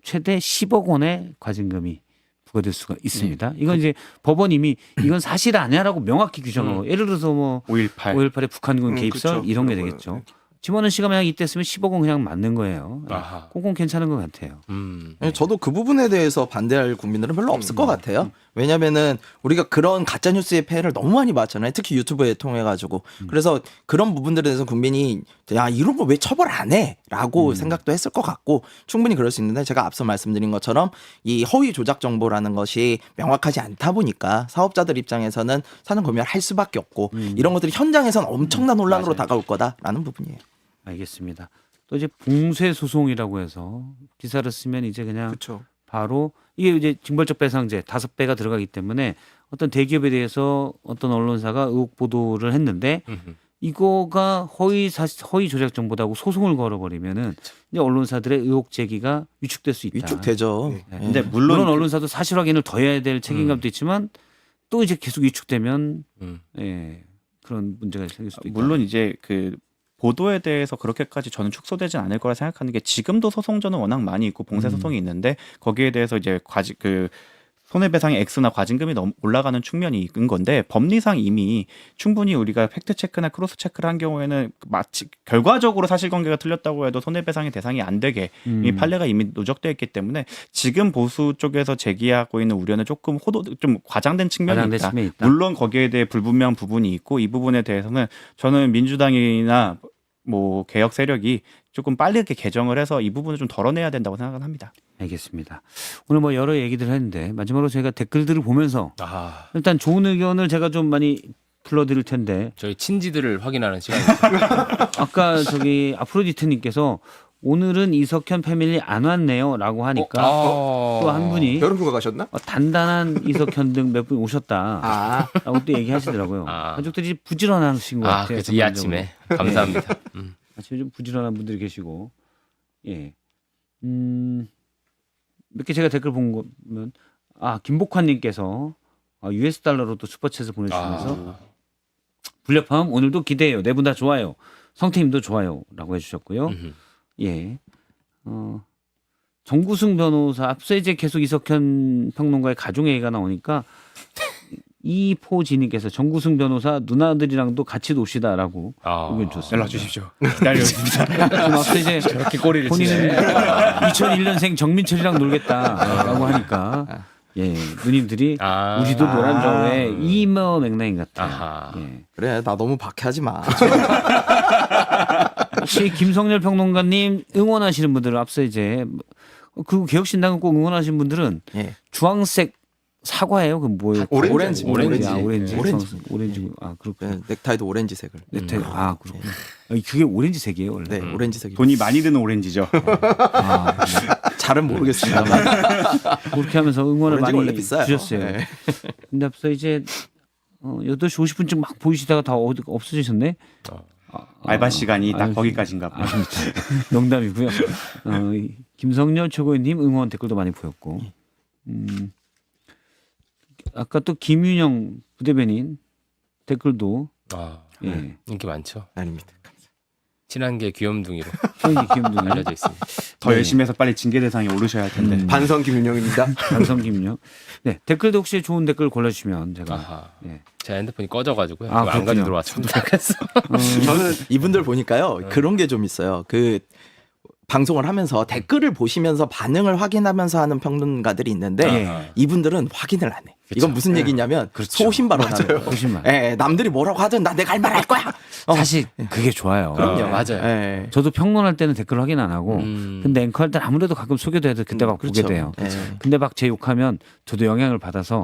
최대 10억 원의 과징금이 부과될 수가 있습니다. 이건 이제 법원 이미 이건 사실 아니야라고 명확히 규정하고 예를 들어서 뭐 5.18의 북한군 개입설 그렇죠. 이런 게 그런 되겠죠. 거요. 지원은 씨가 만약 이때 쓰면 10억 원 그냥 맞는 거예요. 아하. 그건 괜찮은 것 같아요. 저도 그 부분에 대해서 반대할 국민들은 별로 없을 것 같아요. 왜냐면은 우리가 그런 가짜 뉴스의 폐해를 너무 많이 봤잖아요. 특히 유튜브에 통해 가지고. 그래서 그런 부분들에 대해서 국민이 야, 이런 거 왜 처벌 안 해?라고 생각도 했을 것 같고 충분히 그럴 수 있는데 제가 앞서 말씀드린 것처럼 이 허위 조작 정보라는 것이 명확하지 않다 보니까 사업자들 입장에서는 사전 검열을 할 수밖에 없고 이런 것들이 현장에서는 엄청난 논란으로 다가올 거다라는 부분이에요. 알겠습니다. 또 이제 봉쇄 소송이라고 해서 기사를 쓰면 이제 그냥 그렇죠. 바로 이게 이제 징벌적 배상제 5배가 들어가기 때문에 어떤 대기업에 대해서 어떤 언론사가 의혹 보도를 했는데 이거가 허위 조작 정보다고 소송을 걸어버리면은 이제 언론사들의 의혹 제기가 위축될 수 있다. 위축되죠. 네. 예. 근데 물론 물론 언론사도 사실 확인을 더 해야 될 책임감도 있지만 또 이제 계속 위축되면 예, 그런 문제가 생길 수도 있다. 물론 이제 그 보도에 대해서 그렇게까지 저는 축소되진 않을 거라 생각하는 게 지금도 소송전은 워낙 많이 있고 봉쇄 소송이 있는데 거기에 대해서 이제 손해배상의 액수나 과징금이 너무 올라가는 측면이 있는 건데 법리상 이미 충분히 우리가 팩트 체크나 크로스 체크를 한 경우에는 마치 결과적으로 사실관계가 틀렸다고 해도 손해배상의 대상이 안 되게 이 판례가 이미 누적되어 있기 때문에 지금 보수 쪽에서 제기하고 있는 우려는 조금 좀 과장된 측면이 있다. 물론 거기에 대해 불분명한 부분이 있고 이 부분에 대해서는 저는 민주당이나 뭐 개혁 세력이 조금 빠르게 개정을 해서 이 부분을 좀 덜어내야 된다고 생각은 합니다. 알겠습니다. 오늘 뭐 여러 얘기들을 했는데 마지막으로 저희가 댓글들을 보면서 아, 일단 좋은 의견을 제가 좀 많이 불러드릴 텐데 저희 친지들을 확인하는 시간이죠. 아까 저기 아프로디트님께서 오늘은 이석현 패밀리 안 왔네요라고 하니까 또 한 분이 여름휴가 가셨나? 단단한 이석현 등 몇 분 오셨다라고 아, 또 얘기하시더라고요. 아. 가족들이 부지런하신 것 같아요. 그래서 이 아침에 감사합니다. 아침에 좀 부지런한 분들이 계시고 예. 몇 개 제가 댓글 본 거면 김복환님께서 US 달러로 또 슈퍼챗을 보내주시면서 불협화음 오늘도 기대해요. 네 분 다 좋아요. 성태님도 좋아요라고 해주셨고요. 예. 정구승 변호사 앞서 이제 계속 이석현 평론가의 가족 얘기가 나오니까 이포지님께서 정구승 변호사 누나들이랑도 같이 놉시다라고 의견 줬습니다. 연락 주십시오. 기다리고 있습니다. 지금 앞서 이제 저렇게 꼬리를 본인은 2001년생 정민철이랑 놀겠다라고 하니까 예 누님들이 우리도 놀아줘 왜 이뭐 맥락인 것 같아요. 아하. 예. 그래 나 너무 박해하지 마. 혹시 김성렬 평론가님 응원하시는 분들은 앞서 이제 그 개혁신당을 꼭 응원하시는 분들은 예. 주황색 사과예요? 그 뭐예요? 오렌지. 오렌지. 오렌지. 오렌지. 그렇군요. 네, 넥타이도 오렌지색을. 넥타이. 그렇군요. 그게 오렌지색이에요, 원래. 네, 오렌지색이. 돈이 많이 드는 오렌지죠. 잘은 모르겠습니다만. 그렇게 하면서 응원을 오렌지가 원래 많이 비싸요. 주셨어요. 네. 근데 앞서 이제 8시 50분쯤 막 보이시다가 다 없어지셨네. 알바 시간이 딱 거기까지인가 봐요. 농담이고요. 김성렬 최고위원님 응원 댓글도 많이 보였고. 아까 또 김윤영 부대변인 댓글도 예. 인기 많죠. 아닙니다. 친한계 귀염둥이로 형이 기염둥이 알려져 있습니다. 더 열심히 해서 빨리 징계 대상에 오르셔야 할 텐데. 반성 김윤영입니다. 방송 김요. 네 댓글도 혹시 좋은 댓글 골라주시면 제가 아하. 예. 제 핸드폰이 꺼져가지고요. 아, 안 가지고 그렇군요. 들어왔으면 좋겠어. 저는 이분들 보니까요 그런 게 좀 있어요. 그 방송을 하면서 댓글을 보시면서 반응을 확인하면서 하는 평론가들이 있는데 예. 이분들은 확인을 안 해. 이건 무슨 얘기냐면 소신 발언하는 거예요. 소신발. 예, 남들이 뭐라고 하든 나 내가 할 말 할 거야. 사실 그게 좋아요. 그럼요. 맞아요. 예. 저도 평론할 때는 댓글 확인 안 하고 근데 앵커할 때는 아무래도 가끔 소개도 해도 그때 막 보게 그렇죠. 돼요. 예. 근데 막 제 욕하면 저도 영향을 받아서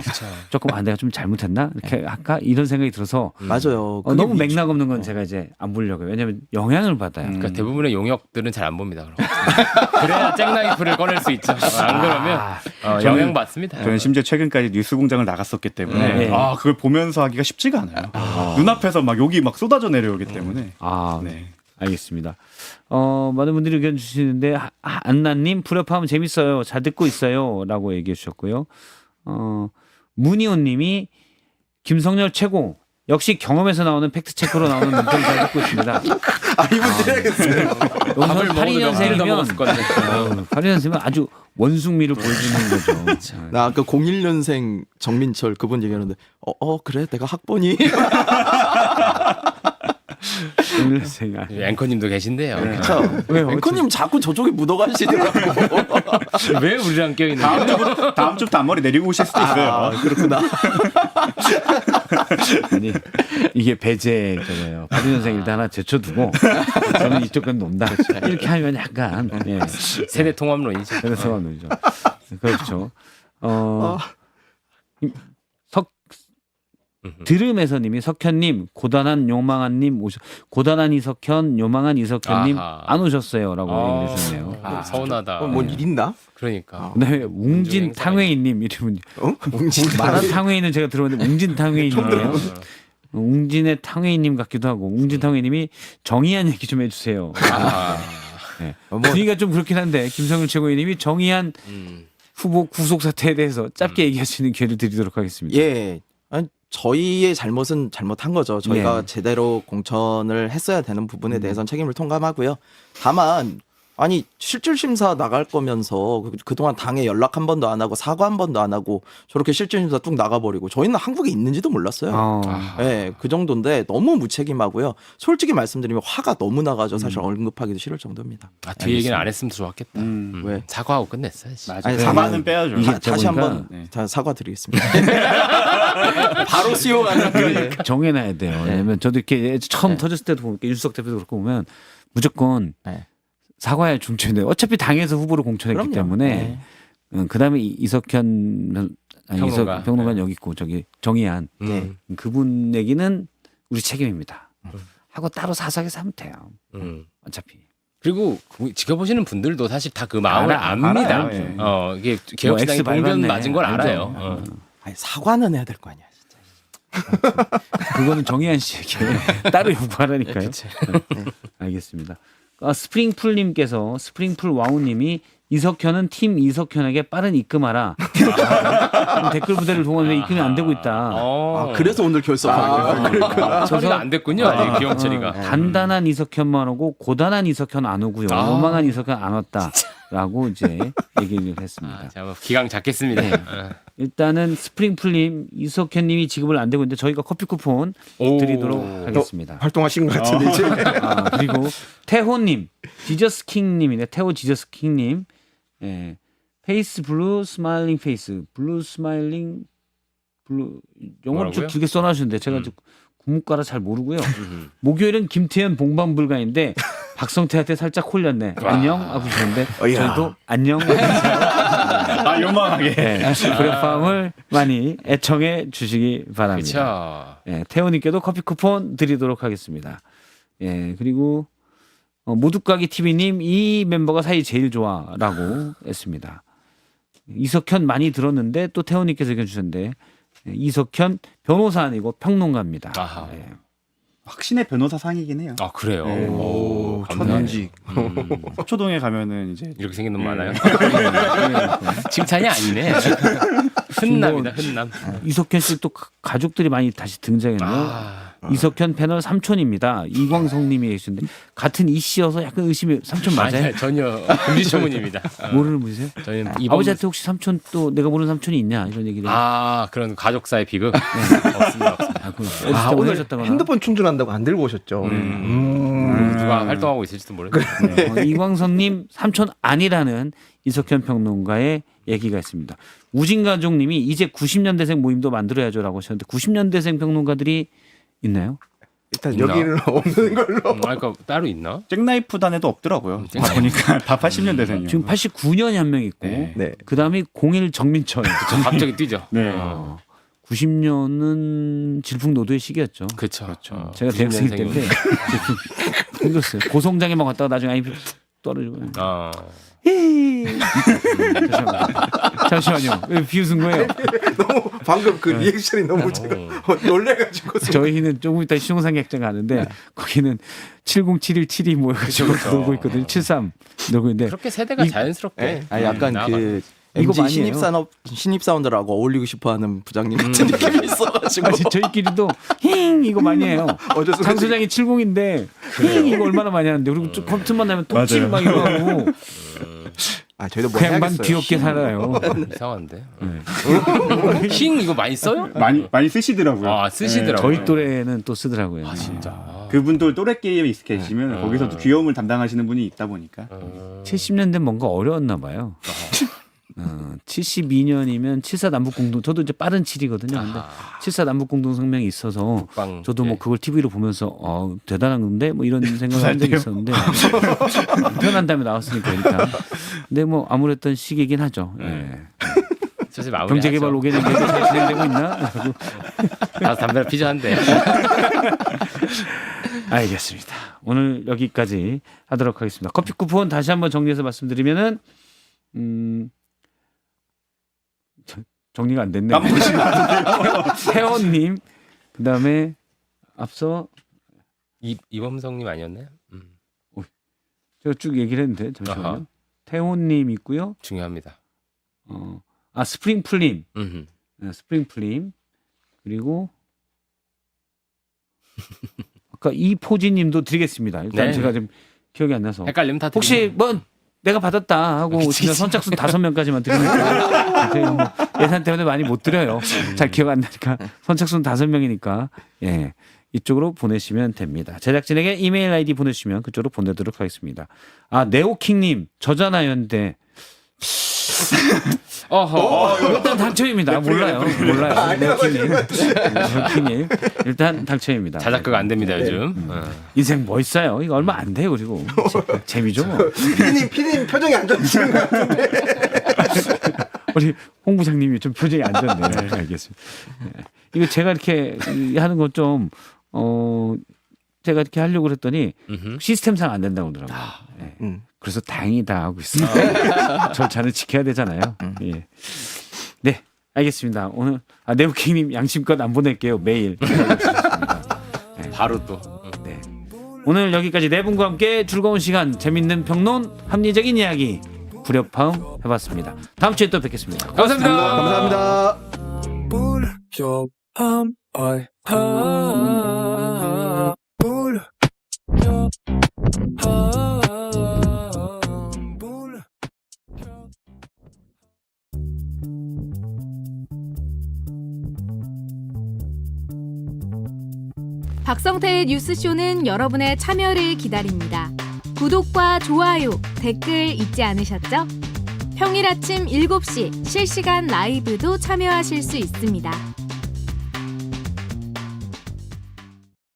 조금 내가 좀 잘못했나 이렇게 아까 이런 생각이 들어서 맞아요. 그게 너무 위치- 맥락 없는 건 제가 이제 안 보려고요. 왜냐하면 영향을 받아요. 그러니까 대부분의 용역들은 잘 안 봅니다. 그럼. 그래야 잭나이프를 꺼낼 수 있죠. 안 그러면 영향 받습니다. 저는 심지어 최근까지 뉴스공장을 나갔었기 때문에 네. 그걸 보면서 하기가 쉽지가 않아요. 눈앞에서 막 욕이 막 쏟아져 내려오기 때문에. 아, 네. 알겠습니다. 많은 분들이 의견 주시는데 안나님 불협하면 재밌어요. 잘 듣고 있어요라고 얘기해 주셨고요. 문희원님이 김성렬 최고. 역시 경험에서 나오는 팩트 체크로 나오는 문章잘 듣고 있습니다. 아 이분 드려야겠어요. 밥을 먹어도 명태를 더 먹었을 건데. 82년생이면 아주 원숭미를 보여주는 거죠. 나 아까 01년생 정민철 그분 얘기하는데 그래 내가 학번이 01년생. 앵커님도 계신데요. 참 왜요? 앵커님 자꾸 저쪽에 묻어가시더라고. 왜 우리랑 껴있는 거예요? 다음 주부터 앞머리 내리고 오실 수도 있어요. 그렇구나. 아니 이게 배제잖아요. 82년생 일단 하나 제쳐두고 저는 이쪽은 논다. 이렇게 하면 약간 예. 세대 통합론이죠. 그래서 논이죠. 그렇죠. 드름에서님이 석현님 고단한 요망한님 고단한 이석현 요망한 이석현님 아하. 안 오셨어요라고 얘기해 주셨네요. 서운하다. 뭔일 있나? 그러니까. 그다음에 웅진 행사네. 탕웨이님 이름은 뭉친 마라 탕웨이는 제가 들어봤는데 웅진 탕웨이님이에요. 웅진의 탕웨이님 같기도 하고 웅진 탕웨이님이 정의한 얘기 좀 해주세요. 아. 네. 분위기가 좀 그렇긴 한데 김성일 최고위님이 정의한 후보 구속 사태에 대해서 짧게 얘기할 수 있는 기회를 드리도록 하겠습니다. 예. 아니, 저희의 잘못은 잘못한 거죠. 저희가 예. 제대로 공천을 했어야 되는 부분에 대해서는 책임을 통감하고요. 다만 아니 실질 심사 나갈 거면서 그동안 당에 연락 한 번도 안 하고 사과 한 번도 안 하고 저렇게 실질 심사 뚝 나가버리고 저희는 한국에 있는지도 몰랐어요. 네, 그 정도인데 너무 무책임하고요. 솔직히 말씀드리면 화가 너무 나가지고 사실 언급하기도 싫을 정도입니다. 뒤에 얘기는 안 했으면 좋았겠다. 왜? 사과하고 끝냈어야지. 맞아. 아니, 사과는 빼야죠. 이게 다시 보니까 한번 네. 사과드리겠습니다. 바로 수용하는 그 정해놔야 돼요. 왜냐면 저도 이렇게 처음 터졌을 때도 보면 윤석 대표도 그렇고 보면 무조건 네. 사과의 중점인데 어차피 당에서 후보를 공천했기 그럼요. 때문에 그다음에 이석현 평론가. 평론가 여기 있고 저기 정의한 그분 얘기는 우리 책임입니다. 하고 따로 사석에서 하면 돼요. 어차피. 그리고 지켜보시는 분들도 사실 다 그 마음을 알아요. 압니다. 알아요. 이게 개혁신당이 X 봉변 밟았네. 맞은 걸 알죠. 알아요. 아니, 사과는 해야 될 거 아니야. 그거는 정의한 씨에게 따로 요구하라니까요. 네. 알겠습니다. 스프링풀님께서 스프링풀 와우님이 이석현은 팀 이석현에게 빠른 입금하라. 댓글 부대를 동원해 입금이 안 되고 있다. 그래서 오늘 결석하는 거예요. 처리가 안 됐군요. 아직 기업 처리가. 단단한 이석현만 오고 고단한 이석현 안 오고요. 요망한 이석현 안 왔다라고 이제 얘기를 했습니다. 자, 기강 잡겠습니다. 네. 일단은 스프링풀님 이석현님이 지급을 안 되고 있는데 저희가 커피 쿠폰 오. 드리도록 하겠습니다. 활동하신 것 같은데 이제. 그리고 태호님, 지저스킹님이네. 태호 지저스킹님, 예, 페이스 블루 스마일링 페이스, 블루 스마일링 블루 영어로 뭐라고요? 두 개 써놔주는데 제가 국문과라 잘 모르고요. 목요일은 김태현 봉방불가인데 박성태한테 살짝 홀렸네. 안녕 하고 싶은데 저희도 안녕. 요망하게. 불협화음을 많이 애청해 주시기 바랍니다. 그렇죠. 예, 태호님께도 커피 쿠폰 드리도록 하겠습니다. 예, 그리고 모두까기 TV님 이 멤버가 사이 제일 좋아라고 했습니다. 이석현 많이 들었는데 또 태호님께서 의견 주셨는데 이석현 변호사 아니고 평론가입니다. 아하. 예. 확신의 변호사 상이긴 해요. 아 그래요. 네. 오, 천연직. 서초동에 가면은 이제 이렇게 생긴 놈 많아요. 예. 칭찬이 아니네. 흔남이다. 흔남. 이석현 씨 또 가족들이 많이 다시 등장했네요. 아, 이석현 패널 삼촌입니다. 이광성님이 계시는데 같은 이씨여서 약간 의심이 삼촌 맞아요? 아니요, 전혀 금지초문입니다. 모르는 분이세요? 저희는 이번 아버지한테 혹시 삼촌 또 내가 모르는 삼촌이 있냐 이런 얘기를. 그런 가족사의 비극 없습니다. 아, 오늘 오셨다거나. 핸드폰 충전한다고 안 들고 오셨죠. 누가 활동하고 있을지도 모르겠네요. 이광성님 삼촌 아니라는 이석현 평론가의 얘기가 있습니다. 우진가족님이 이제 90년대생 모임도 만들어야죠라고 하셨는데 90년대생 평론가들이 있나요? 일단 있나? 여기는 없는 걸로. 그러니까 따로 있나? 잭나이프 단에도 없더라고요. 다 보니까 다 80년대생이요. 지금 89년에 한 명 있고 네. 네. 그다음에 01 정민철. 갑자기 뛰죠. 네. 90년은 질풍노도의 시기였죠. 그렇죠. 제가 대학생일 때인데 힘들었어요. 고성장에만 갔다가 나중에 아이 푹 떨어지고. 잠시만요. 왜 비웃은 거예요? 너무 방금 그 리액션이 너무 제가 놀래가지고. 저희는 조금 이따 시종상객장 가는데 거기는 707172 모여가지고 놀고 있거든요. 73 놀고 있는데 그렇게 세대가 자연스럽게 약간 나아가요. 그 이거 MG 많이 신입사원들하고 어울리고 싶어하는 부장님 같은 느낌이 있어가지고. 아니, 저희끼리도 힝 이거 많이 해요. 어쩔 수 장 소장이 70인데 힝 이거 얼마나 많이 하는데 그리고 좀 컴퓨터만 나면 톡칠 막 이거 하고 저희도 뭐 그 양반 해야겠어요. 귀엽게 살아요. 이상한데. 킹 이거 많이 써요? 많이 쓰시더라고요. 쓰시더라고요. 저희 또래는 또 쓰더라고요. 진짜. 그분들 또래 게임에 익숙해지면 거기서도 귀여움을 담당하시는 분이 있다 보니까 70년대 뭔가 어려웠나 봐요. 72년이면 7.4 남북공동 저도 이제 빠른 7이거든요. 근데 7.4 남북공동성명이 있어서 국방, 저도 뭐 예. 그걸 TV로 보면서 대단한 건데 뭐 이런 생각을 한 적이 있었는데 태어난 다음에 나왔으니까 일단 근데 뭐 아무랬던 시기이긴 하죠. 예. 사실 마무리 경제개발 5개년 계획이 잘 진행되고 있나? 담배를 피자한데. 알겠습니다. 오늘 여기까지 하도록 하겠습니다. 커피 쿠폰 다시 한번 정리해서 말씀드리면은 정리가 안 됐네요. 태원님, 그 다음에 앞서 이범성님 아니었나요? 제가 쭉 얘기를 했는데 잠시만요. 아하. 태원님 있고요. 중요합니다. 스프링플림, 음흠. 스프링플림 그리고 아까 이포지님도 드리겠습니다. 일단 네. 제가 좀 기억이 안 나서 헷갈리면 다 혹시 드립니다. 뭐 내가 받았다 하고 그냥 선착순 5명까지만 드리면 저희 뭐 예산 때문에 많이 못 드려요. 잘 기억 안 나니까 선착순 5명이니까 예. 이쪽으로 보내시면 됩니다. 제작진에게 이메일 아이디 보내주시면 그쪽으로 보내도록 하겠습니다. 네오킹님 저잖아요. 근데 일단 당첨입니다. 몰라요. 네오킹님 일단 당첨입니다. 자작극 안 됩니다 요즘. 인생 뭐 있어요? 이거 얼마 안 돼요. 그리고 재미죠 뭐. 피디님 표정이 안 좋으신 것 같은데. 우리 홍 부장님이 좀 표정이 안 좋네요. 알겠습니다. 이거 제가 이렇게 하는 건 좀 제가 이렇게 하려고 그랬더니 시스템상 안 된다고 그러더라고요. 예. 그래서 다행이다 하고 있습니다. 절차는 지켜야 되잖아요. 예. 네, 알겠습니다. 오늘 네오킹님 양심껏 안 보낼게요. 매일. 바로 또. 네. 오늘 여기까지 네 분과 함께 즐거운 시간, 재밌는 평론, 합리적인 이야기, 불협화음 해봤습니다. 다음 주에 또 뵙겠습니다. 감사합니다. 박성태의 뉴스쇼는 여러분의 참여를 기다립니다. 구독과 좋아요, 댓글 잊지 않으셨죠? 평일 아침 7시 실시간 라이브도 참여하실 수 있습니다.